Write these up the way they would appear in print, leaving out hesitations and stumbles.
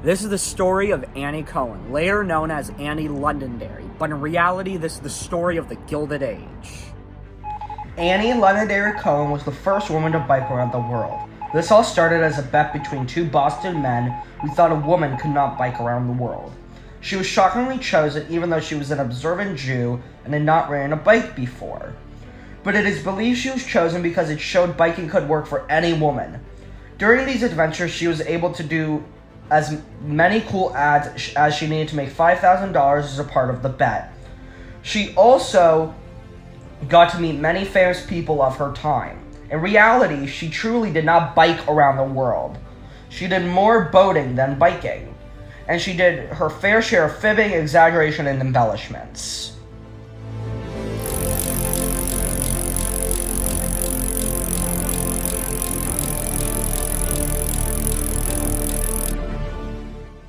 This is the story of Annie Cohen, later known as Annie Londonderry, but in reality, this is the story of the Gilded Age. Annie Londonderry Cohen was the first woman to bike around the world. This all started as a bet between two Boston men who thought a woman could not bike around the world. She was shockingly chosen even though she was an observant Jew and had not ridden a bike before. But it is believed she was chosen because it showed biking could work for any woman. During these adventures, she was able to do as many cool ads as she needed to make $5,000 as a part of the bet. She also got to meet many famous people of her time. In reality, she truly did not bike around the world. She did more boating than biking, and she did her fair share of fibbing, exaggeration, and embellishments.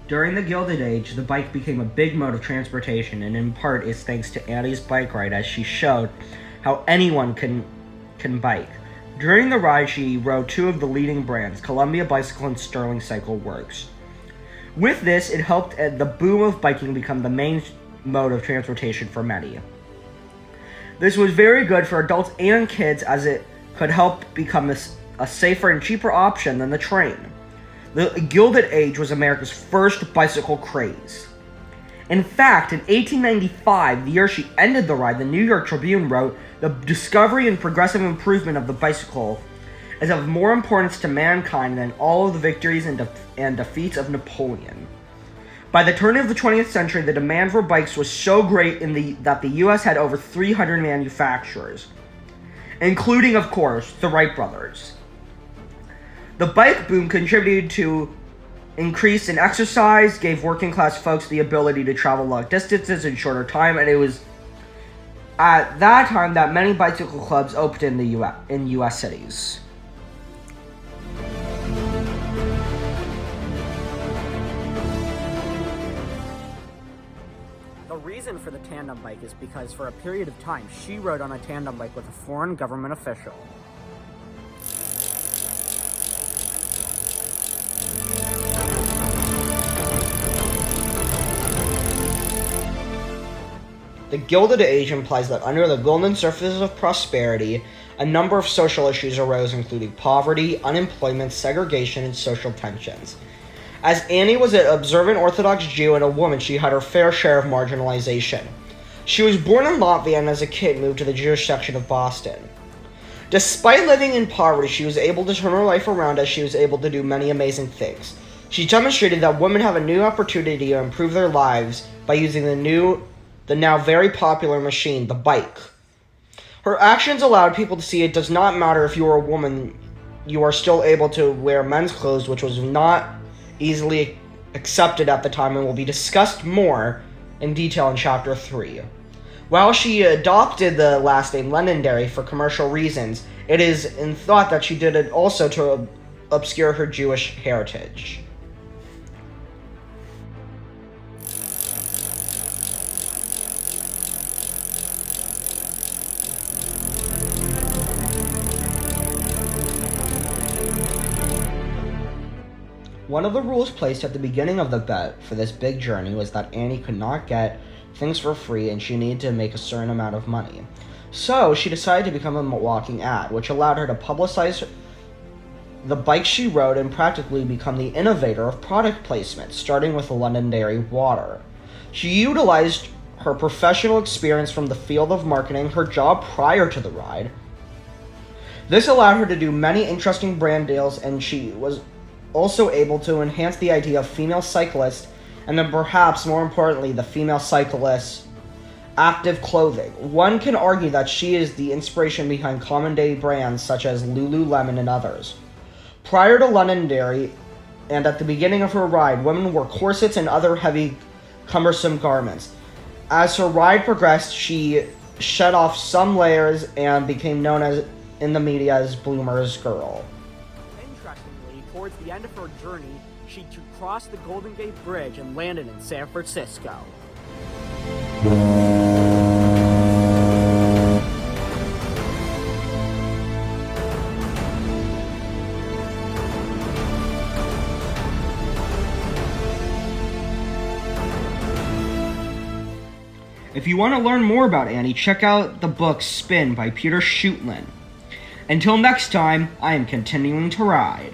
During the Gilded Age, the bike became a big mode of transportation, and in part is thanks to Annie's bike ride, as she showed how anyone can bike. During the ride, she rode two of the leading brands, Columbia Bicycle and Sterling Cycle Works. With this, it helped the boom of biking become the main mode of transportation for many. This was very good for adults and kids, as it could help become a safer and cheaper option than the train. The Gilded Age was America's first bicycle craze. In fact, in 1895, the year she ended the ride, the New York Tribune wrote, "The discovery and progressive improvement of the bicycle is of more importance to mankind than all of the victories and defeats of Napoleon." By the turn of the 20th century, the demand for bikes was so great that the U.S. had over 300 manufacturers, including, of course, the Wright brothers. The bike boom contributed to increase in exercise, gave working class folks the ability to travel long distances in shorter time, and it was at that time that many bicycle clubs opened in U.S. cities. The reason for the tandem bike is because for a period of time, she rode on a tandem bike with a foreign government official. The Gilded Age implies that under the golden surface of prosperity, a number of social issues arose, including poverty, unemployment, segregation, and social tensions. As Annie was an observant Orthodox Jew and a woman, she had her fair share of marginalization. She was born in Latvia and as a kid moved to the Jewish section of Boston. Despite living in poverty, she was able to turn her life around as she was able to do many amazing things. She demonstrated that women have a new opportunity to improve their lives by using the now very popular machine, the bike. Her actions allowed people to see it does not matter if you are a woman, you are still able to wear men's clothes, which was not easily accepted at the time and will be discussed more in detail in Chapter 3. While she adopted the last name Londonderry for commercial reasons, it is in thought that she did it also to obscure her Jewish heritage. One of the rules placed at the beginning of the bet for this big journey was that Annie could not get things for free and she needed to make a certain amount of money. So she decided to become a walking ad, which allowed her to publicize the bike she rode and practically become the innovator of product placement, starting with the Londonderry water. She utilized her professional experience from the field of marketing, her job prior to the ride. This allowed her to do many interesting brand deals, and she was also able to enhance the idea of female cyclists, and then perhaps more importantly, the female cyclist's active clothing. One can argue that she is the inspiration behind common day brands such as Lululemon and others. Prior to Londonderry, and at the beginning of her ride, women wore corsets and other heavy, cumbersome garments. As her ride progressed, she shed off some layers and became known as in the media as Bloomer's Girl. Interestingly, towards the end of her journey, she crossed the Golden Gate Bridge and landed in San Francisco. If you want to learn more about Annie, check out the book Spin by Peter Schutlin. Until next time, I am continuing to ride.